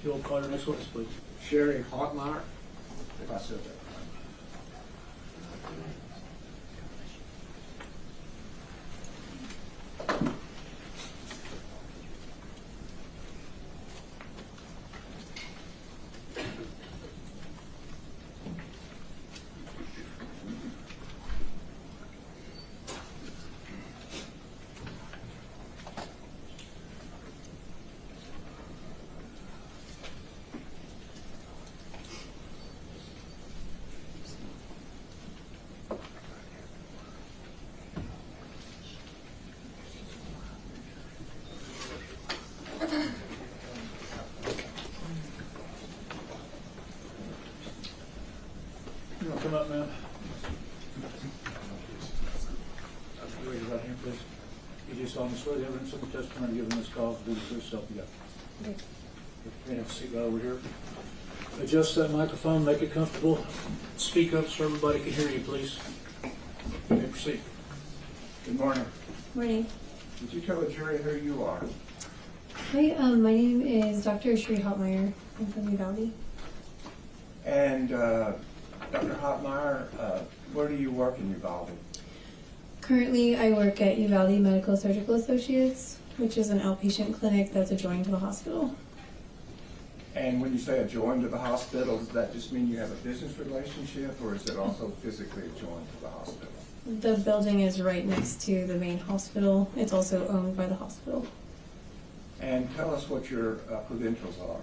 You'll call your next witness, please. Cherie Hauptmeier, if I said that right. You want to come up, ma'am? Raise your right hand, please. You do solemnly swear the evidence of the testimony given in this cause will be the truth, self you got. Yes. You have a seat right over here. Adjust that microphone, make it comfortable. Speak up so everybody can hear you, please. You may proceed. Good morning. Morning. Would you tell the jury who you are? Hi, my name is Dr. Cherie Hauptmeier. I'm from Uvalde. And Dr. Hauptmeier, where do you work in Uvalde? Currently, I work at Uvalde Medical Surgical Associates, which is an outpatient clinic that's adjoined to the hospital. And when you say adjoined to the hospital, does that just mean you have a business relationship, or is it also physically adjoined to the hospital? The building is right next to the main hospital. It's also owned by the hospital. And tell us what your credentials are.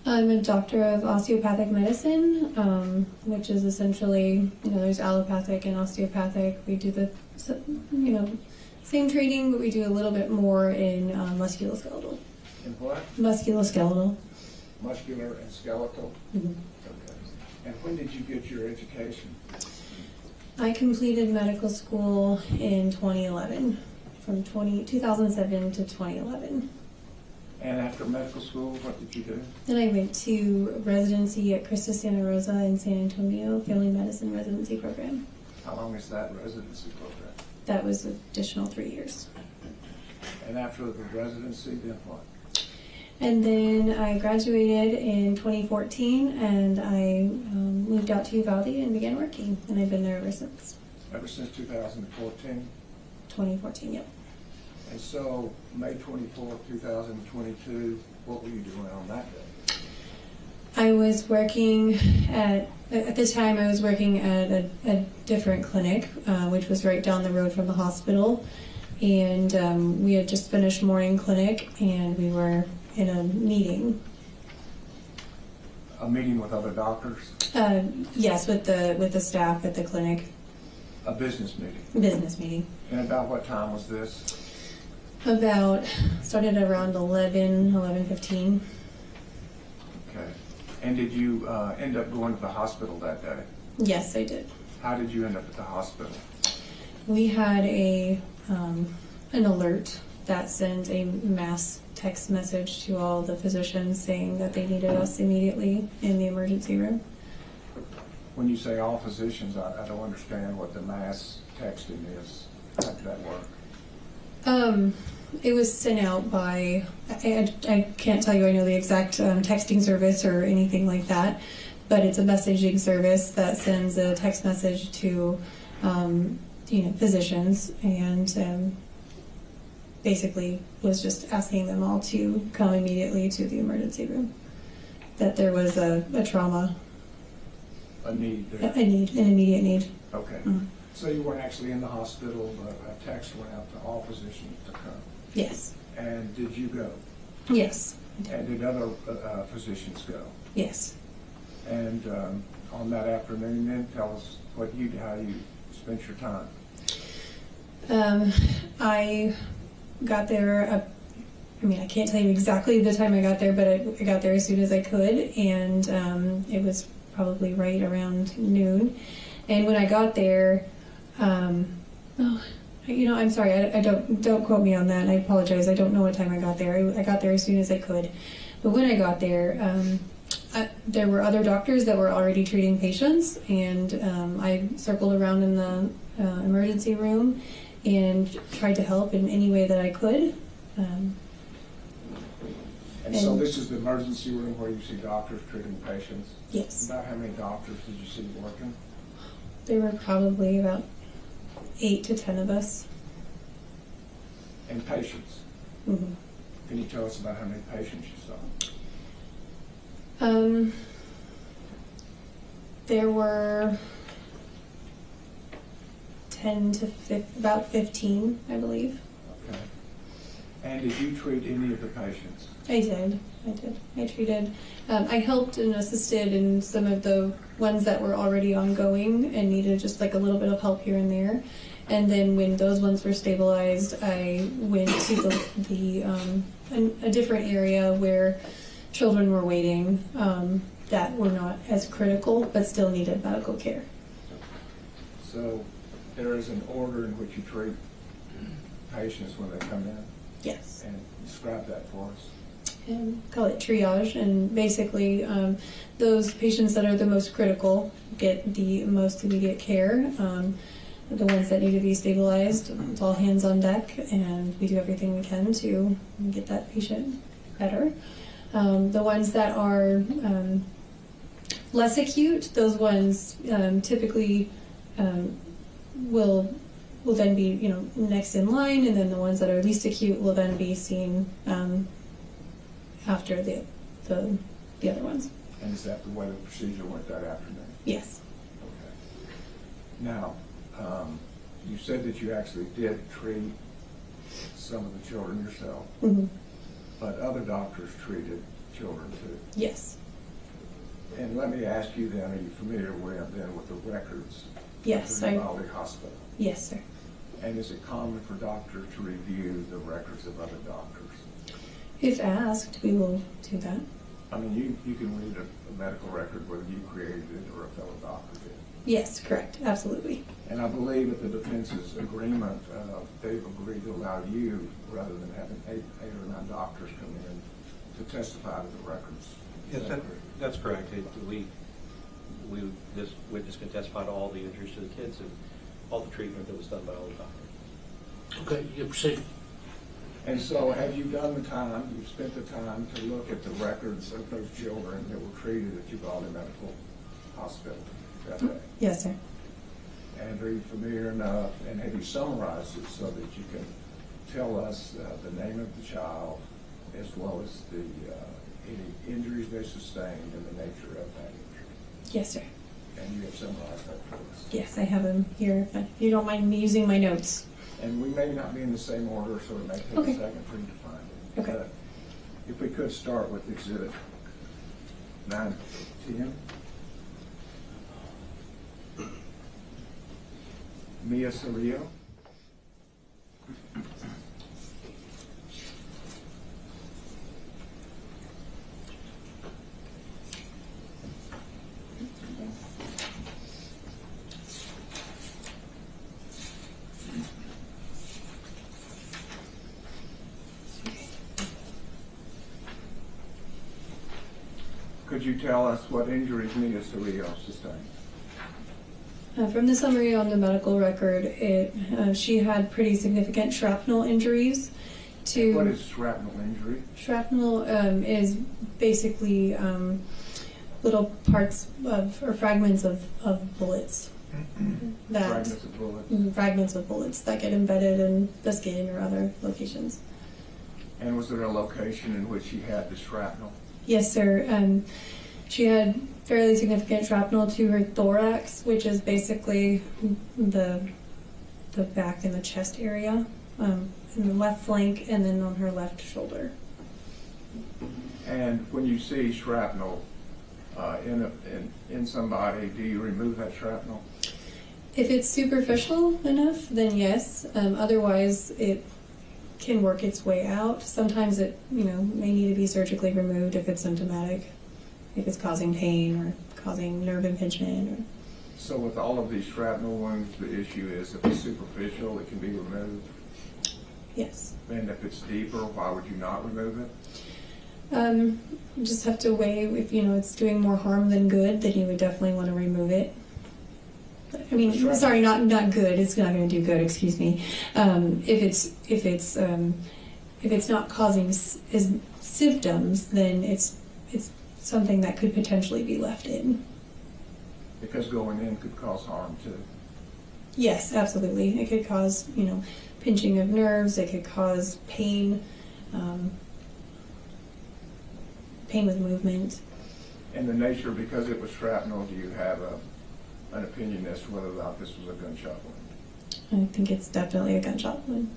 I'm a doctor of osteopathic medicine, which is essentially, there's allopathic and osteopathic. We do the, same training, but we do a little bit more in musculoskeletal. In what? Musculoskeletal. Muscular and skeletal? Mm-hmm. Okay. And when did you get your education? I completed medical school in 2011, from 2007 to 2011. And after medical school, what did you do? Then I went to residency at Christus Santa Rosa in San Antonio, family medicine residency program. How long is that residency program? That was an additional 3 years. And after the residency, then what? And then I graduated in 2014, and I moved out to Uvalde and began working, and I've been there ever since. Ever since 2014? 2014, yep. And so, May 24, 2022, what were you doing on that day? I was working at the time I was working at a different clinic, which was right down the road from the hospital. And we had just finished morning clinic, and we were in a meeting. A meeting with other doctors? Yes, with the staff at the clinic. A business meeting? Business meeting. And about what time was this? Started around 11:15. Okay. And did you end up going to the hospital that day? Yes, I did. How did you end up at the hospital? We had an alert that sent a mass text message to all the physicians saying that they needed us immediately in the emergency room. When you say all physicians, I don't understand what the mass texting is. How did that work? It was sent out by, I can't tell you I know the exact texting service or anything like that, but it's a messaging service that sends a text message to, physicians, and basically was just asking them all to come immediately to the emergency room. That there was a trauma, A need there? an immediate need. Okay. Mm. So you weren't actually in the hospital, but a text went out to all physicians to come. Yes. And did you go? Yes. And did other physicians go? Yes. And on that afternoon, then tell us how you spent your time. I got there. I can't tell you exactly the time I got there, but I got there as soon as I could, and it was probably right around noon. And when I got there, I'm sorry, I don't quote me on that. I apologize. I don't know what time I got there. I got there as soon as I could. But when I got there, there were other doctors that were already treating patients, and I circled around in the emergency room and tried to help in any way that I could. And so this is the emergency room where you see doctors treating patients? Yes. About how many doctors did you see working? There were probably about 8 to 10 of us. And patients? Mm-hmm. Can you tell us about how many patients you saw? There were about 15, I believe. Okay. And did you treat any of the patients? I did. I treated. I helped and assisted in some of the ones that were already ongoing and needed just like a little bit of help here and there. And then when those ones were stabilized, I went to a different area where children were waiting that were not as critical but still needed medical care. So there is an order in which you treat patients when they come in? Yes. And describe that for us. And call it triage, and basically those patients that are the most critical get the most immediate care. The ones that need to be stabilized, it's all hands on deck, and we do everything we can to get that patient better. The ones that are less acute, those ones typically will then be next in line, and then the ones that are least acute will then be seen after the other ones. And is that the way the procedure went that afternoon? Yes. Okay. Now, you said that you actually did treat some of the children yourself, Mm-hmm. but other doctors treated children too. Yes. And let me ask you then, are you familiar with the records Yes. of the Uvalde Hospital? Yes, sir. And is it common for doctors to review the records of other doctors? If asked, we will do that. I mean, you can read a medical record whether you created it or a fellow doctor did. Yes, correct. Absolutely. And I believe at the defense's agreement, they've agreed to allow you, rather than having eight or nine doctors come in, to testify to the records. Yes, that's correct. This witness can testify to all the injuries to the kids and all the treatment that was done by all the doctors. Okay, you proceed. And so have you done the time, you've spent the time to look at the records of those children that were treated at Uvalde Medical Hospital that day? Yes, sir. And are you familiar enough, and have you summarized it so that you can tell us the name of the child as well as any injuries they sustained and the nature of that injury? Yes, sir. And you have summarized that for us? Yes, I have them here. If you don't mind me using my notes. And we may not be in the same order, so it may take Okay. a second for you to find it. Okay. But if we could start with Exhibit 910. Mia Cerrillo. Could you tell us what injuries Mia Cerrillo sustained? From the summary on the medical record, she had pretty significant shrapnel injuries. What is shrapnel injury? Shrapnel is basically little parts of or fragments of bullets. Fragments of bullets? Fragments of bullets that get embedded in the skin or other locations. And was there a location in which she had the shrapnel? Yes, sir. She had fairly significant shrapnel to her thorax, which is basically the back and the chest area, in the left flank, and then on her left shoulder. And when you see shrapnel in somebody, do you remove that shrapnel? If it's superficial enough, then yes. Otherwise, it can work its way out. Sometimes it, may need to be surgically removed if it's symptomatic, if it's causing pain or causing nerve impingement. So with all of these shrapnel wounds, the issue is if it's superficial, it can be removed? Yes. And if it's deeper, why would you not remove it? You just have to weigh if it's doing more harm than good, then you would definitely want to remove it. I mean, sorry, not good. It's not going to do good. Excuse me. If it's if it's not causing symptoms, then it's something that could potentially be left in. Because going in could cause harm too. Yes, absolutely. It could cause, pinching of nerves. It could cause pain, pain with movement. And the nature, because it was shrapnel, do you have an opinion as to whether or not this was a gunshot wound? I think it's definitely a gunshot wound.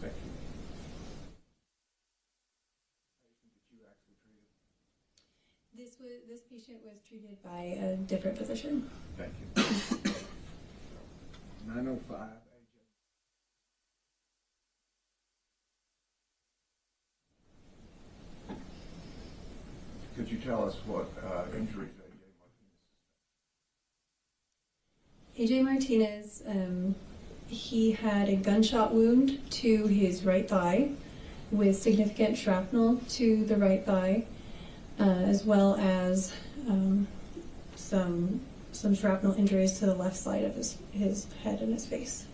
Thank you. This patient was treated by a different physician. Thank you. 905. Could you tell us what injuries AJ Martinez, he had a gunshot wound to his right thigh with significant shrapnel to the right thigh, as well as some shrapnel injuries to the left side of his head and his face.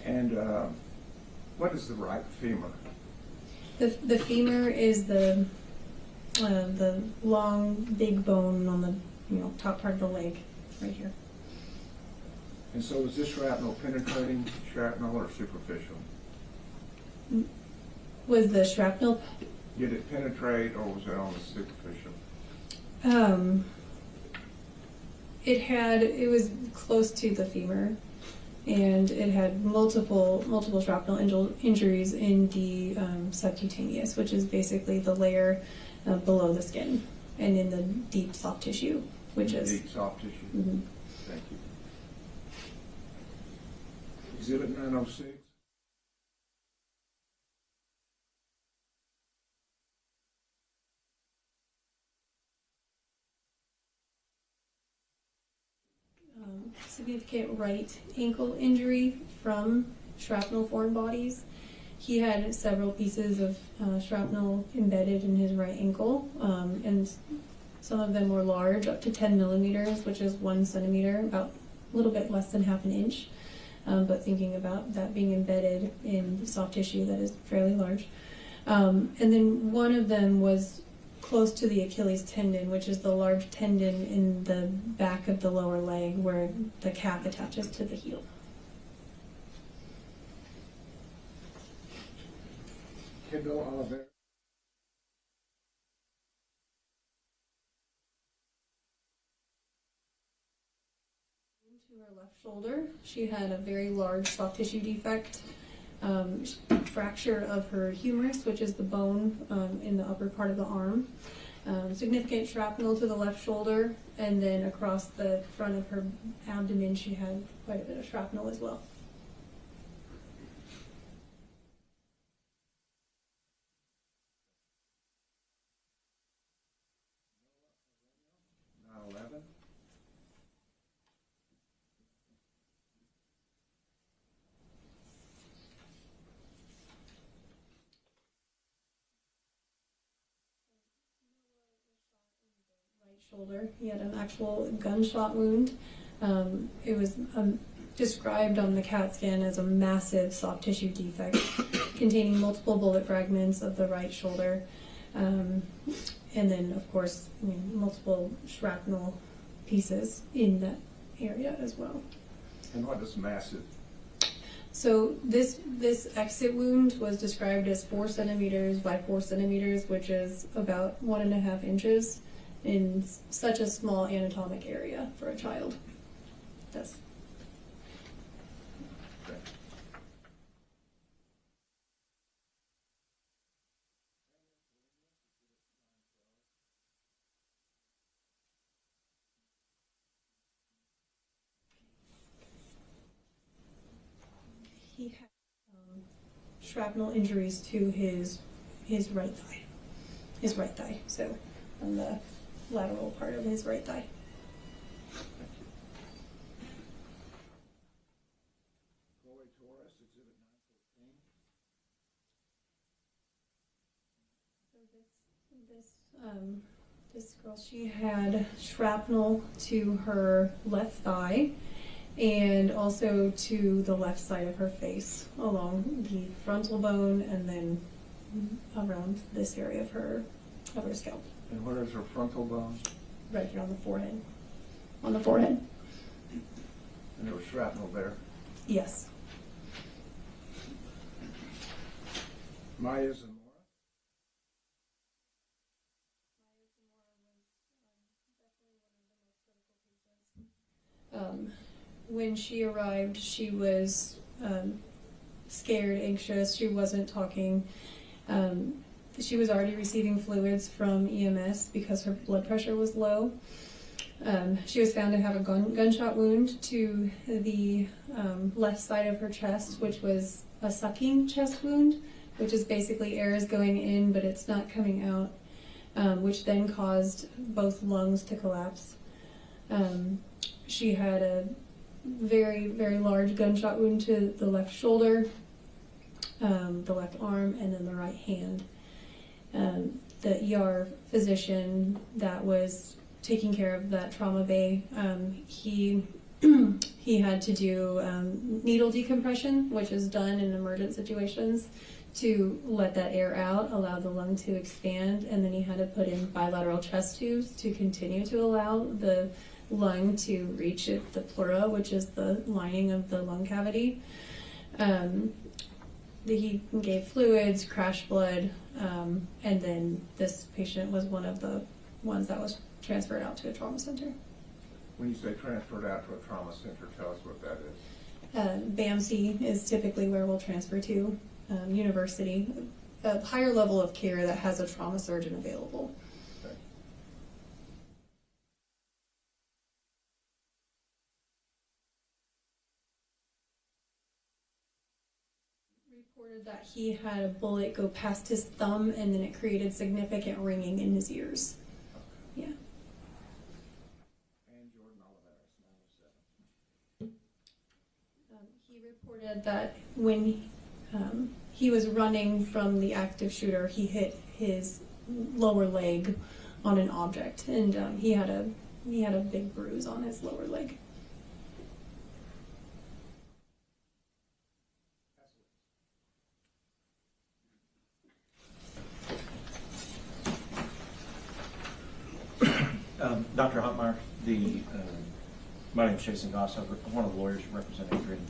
And what is the right femur? The femur is the long, big bone on the top part of the leg, right here. And so is this shrapnel penetrating shrapnel or superficial? Was the shrapnel? Did it penetrate or was it on the superficial? It was close to the femur, and it had multiple shrapnel injuries in the subcutaneous, which is basically the layer below the skin, and in the deep soft tissue, which is deep soft tissue. Mm-hmm. Thank you. Exhibit 906. Significant right ankle injury from shrapnel foreign bodies. He had several pieces of shrapnel embedded in his right ankle, and some of them were large, up to 10 millimeters, which is 1 centimeter, about a little bit less than half an inch. But thinking about that being embedded in soft tissue, that is fairly large. And then one of them was close to the Achilles tendon, which is the large tendon in the back of the lower leg where the calf attaches to the heel. Kendall Oliver. To her left shoulder, she had a very large soft tissue defect, fracture of her humerus, which is the bone in the upper part of the arm, significant shrapnel to the left shoulder, and then across the front of her abdomen she had quite a bit of shrapnel as well. Shoulder. He had an actual gunshot wound. It was described on the CAT scan as a massive soft tissue defect containing multiple bullet fragments of the right shoulder, and then of course multiple shrapnel pieces in that area as well. And what is massive? So this exit wound was described as 4 centimeters by 4 centimeters, which is about 1.5 inches. In such a small anatomic area for a child. That's Okay. he had shrapnel injuries to his right thigh. So on the lateral part of his right thigh. Thank you. Chloe Torres, exhibit 914. So this girl, she had shrapnel to her left thigh, and also to the left side of her face, along the frontal bone, and then around this area of her scalp, And where is her frontal bone? right here on the forehead. On the forehead. And there was shrapnel there. Yes. Maya Zamora? When she arrived, she was scared, anxious. She wasn't talking. She was already receiving fluids from EMS because her blood pressure was low. She was found to have a gunshot wound to the left side of her chest, which was a sucking chest wound, which is basically air is going in, but it's not coming out, which then caused both lungs to collapse. She had a very, very large gunshot wound to the left shoulder, the left arm, and then the right hand. The ER physician that was taking care of that trauma bay, he had to do needle decompression, which is done in emergent situations to let that air out, allow the lung to expand, and then he had to put in bilateral chest tubes to continue to allow the lung to reach the pleura, which is the lining of the lung cavity. He gave fluids, crash blood, and then this patient was one of the ones that was transferred out to a trauma center. When you say transferred out to a trauma center, tell us what that is. BAMC is typically where we'll transfer to. University, a higher level of care that has a trauma surgeon available. Okay. Reported that he had a bullet go past his thumb and then it created significant ringing in his ears. Okay. Yeah. And Jordan Oliveris, 907. He reported that when he was running from the active shooter, he hit his lower leg on an object, and he had a big bruise on his lower leg. Dr. Hauptmeier, my name is Jason Goss. I'm one of the lawyers representing Adrian.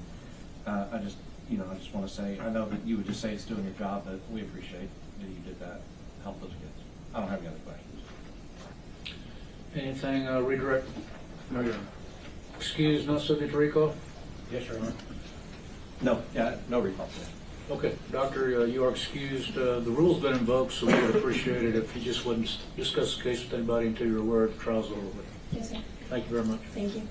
I just want to say, I know that you would just say it's doing your job, but we appreciate that you did that, help those kids. I don't have any other questions. Anything, redirect? No, Your Honor. Excuse, not subject to recall? Yes, Your Honor. No, no recall. Okay, Doctor, you are excused. The rule's been invoked, so we would appreciate it if you just wouldn't discuss the case with anybody until you're aware the trial's over with. Yes, sir. Thank you very much. Thank you.